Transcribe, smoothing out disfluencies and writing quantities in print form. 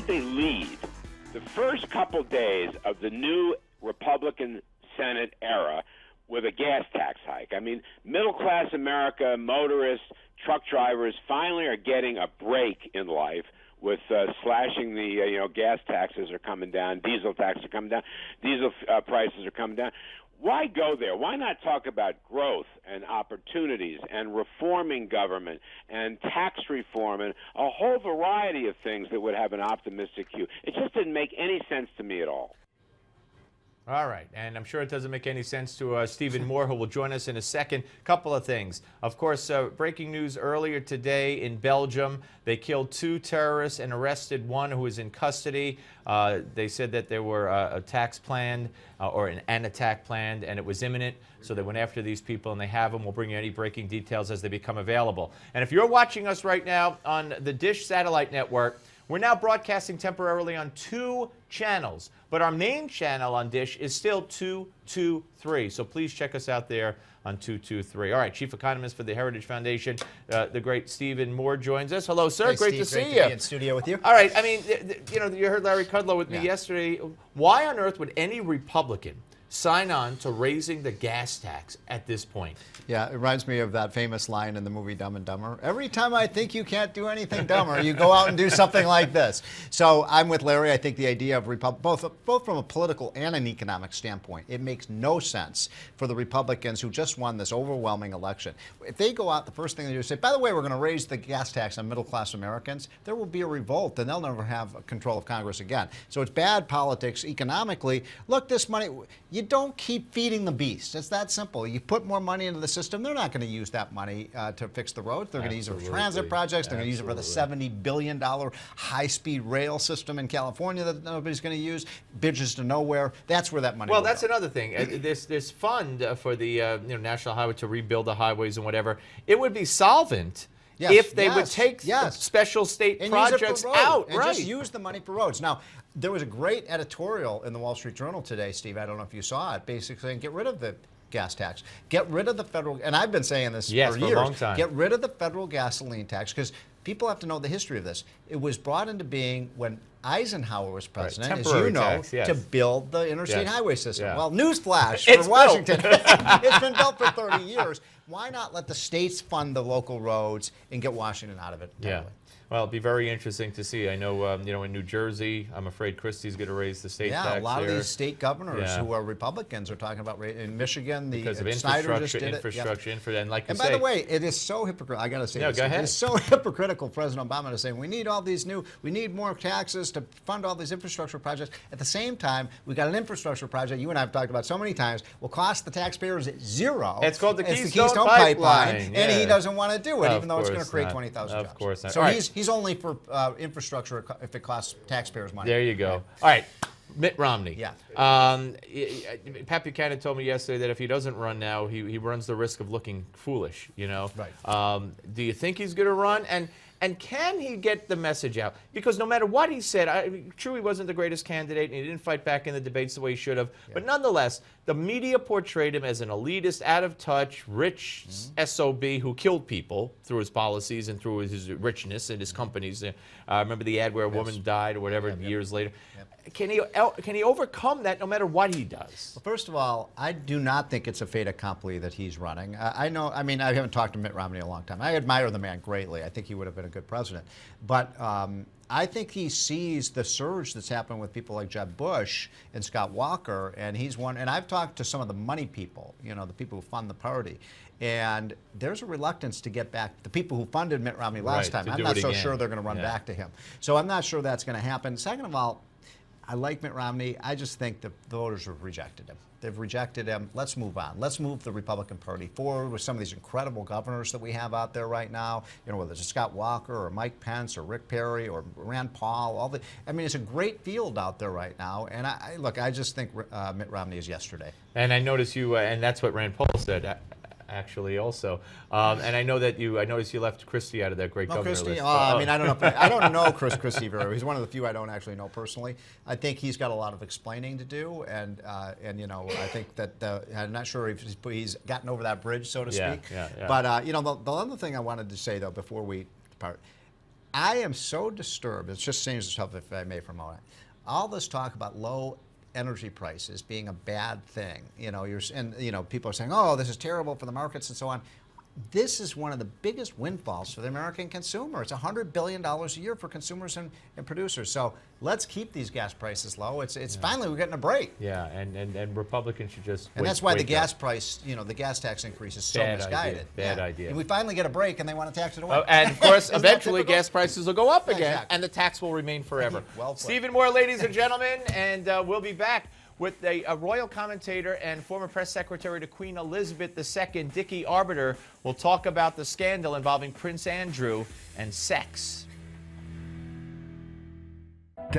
they lead the first couple days of the new Republican Senate era with a gas tax hike. I mean, middle-class America, motorists, truck drivers finally are getting a break in life with slashing the, gas taxes are coming down, diesel taxes are coming down, diesel prices are coming down. Why go there? Why not talk about growth and opportunities and reforming government and tax reform and a whole variety of things that would have an optimistic view? It just didn't make any sense to me at all. All right, and I'm sure it doesn't make any sense to Stephen Moore, who will join us in a second. Couple of things. Of course, breaking news earlier today in Belgium. They killed 2 terrorists and arrested 1 who is in custody. They said that there were attacks planned or an attack planned, and it was imminent. So they went after these people, and they have them. We'll bring you any breaking details as they become available. And if you're watching us right now on the Dish Satellite Network, we're now broadcasting temporarily on 2 channels, but our main channel on Dish is still 223. So please check us out there on 223. All right, Chief Economist for the Heritage Foundation, the great Stephen Moore joins us. Hello, sir. Hey, great Steve, to see great you. to be in studio with you. All right. I mean, you heard Larry Kudlow with me yesterday. Why on earth would any Republican sign on to raising the gas tax at this point? Yeah, it reminds me of that famous line in the movie Dumb and Dumber. Every time I think you can't do anything dumber, you go out and do something like this. So I'm with Larry. I think the idea of both from a political and an economic standpoint, it makes no sense for the Republicans who just won this overwhelming election. If they go out, the first thing they do is say, by the way, we're going to raise the gas tax on middle-class Americans, there will be a revolt, and they'll never have control of Congress again. So it's bad politics economically. Look, this money, you don't keep feeding the beast. It's that simple. You put more money into the system, they're not going to use that money to fix the roads. They're going to use it for transit projects. They're going to use it for the $70 billion high-speed rail system in California that nobody's going to use. Bridges to nowhere. That's where that money Well, will that's go. another thing. This fund for the National Highway to rebuild the highways and whatever, it would be solvent if they would take special state and projects out. And just use the money for roads. Now, there was a great editorial in the Wall Street Journal today, Steve. I don't know if you saw it, basically saying get rid of the gas tax. Get rid of the federal, and I've been saying this for years. For a long time. Get rid of the federal gasoline tax, because people have to know the history of this. It was brought into being when Eisenhower was president, as you know, to build the interstate highway system. Well, newsflash for Washington. It's been built for 30 years. Why not let the states fund the local roads and get Washington out of it? Yeah. Well, it'll be very interesting to see. I know, in New Jersey, I'm afraid Christie's going to raise the state tax. Yeah, a lot of these state governors who are Republicans are talking about in Michigan. Because of Snyder just did infrastructure, and like you and say. by the way, it is so hypocritical. I got to say this. Go ahead. It is so hypocritical, President Obama, to say we need all these we need more taxes to fund all these infrastructure projects. At the same time, we got an infrastructure project you and I have talked about so many times will cost the taxpayers $0. It's called the Keystone Pipeline, and he doesn't want to do it, even though it's going to create 20,000 jobs. Of course not. So he's only for infrastructure if it costs taxpayers money. There you go. All right. Mitt Romney. Yeah. Pat Buchanan told me yesterday that if he doesn't run now, he runs the risk of looking foolish, Right. Do you think he's going to run? And can he get the message out? Because no matter what he said, true, he wasn't the greatest candidate, and he didn't fight back in the debates the way he should have. Yeah. But nonetheless, the media portrayed him as an elitist, out-of-touch, rich SOB who killed people through his policies and through his richness and his companies. Remember the ad where a woman died or whatever years later? Can he overcome that no matter what he does? Well, first of all, I do not think it's a fait accompli that he's running. I haven't talked to Mitt Romney in a long time. I admire the man greatly. I think he would have been a good president. But I think he sees the surge that's happening with people like Jeb Bush and Scott Walker, and he's one. And I've talked to some of the money people, the people who fund the party. And there's a reluctance to get back the people who funded Mitt Romney last time. I'm not so sure they're going to run back to him. So I'm not sure that's going to happen. Second of all, I like Mitt Romney. I just think the voters have rejected him. They've rejected him. Let's move on. Let's move the Republican Party forward with some of these incredible governors that we have out there right now. Whether it's Scott Walker or Mike Pence or Rick Perry or Rand Paul. It's a great field out there right now. And I just think Mitt Romney is yesterday. And I notice you, and that's what Rand Paul said. Actually, also, and I noticed you left Christie out of that great governor list. I don't know Chris Christie very well. He's one of the few I don't actually know personally. I think he's got a lot of explaining to do, and I think that I'm not sure if he's gotten over that bridge, so to speak. Yeah. But the other thing I wanted to say though before we depart. I am so disturbed. It's just saying yourself, if I may, for a moment. All this talk about low energy prices being a bad thing. People are saying, "Oh, this is terrible for the markets," and so on. This is one of the biggest windfalls for the American consumer. It's $100 billion a year for consumers and producers. So let's keep these gas prices low. It's finally, we're getting a break. Yeah, and Republicans should just And that's why the gas price, the gas tax increase is so misguided. Bad idea. And we finally get a break and they want to tax it away. Oh, and of course, eventually gas prices will go up again, Exactly. and the tax will remain forever. Well put. Stephen Moore, ladies and gentlemen, and we'll be back with a royal commentator and former press secretary to Queen Elizabeth II, Dickie Arbiter. We'll talk about the scandal involving Prince Andrew and sex.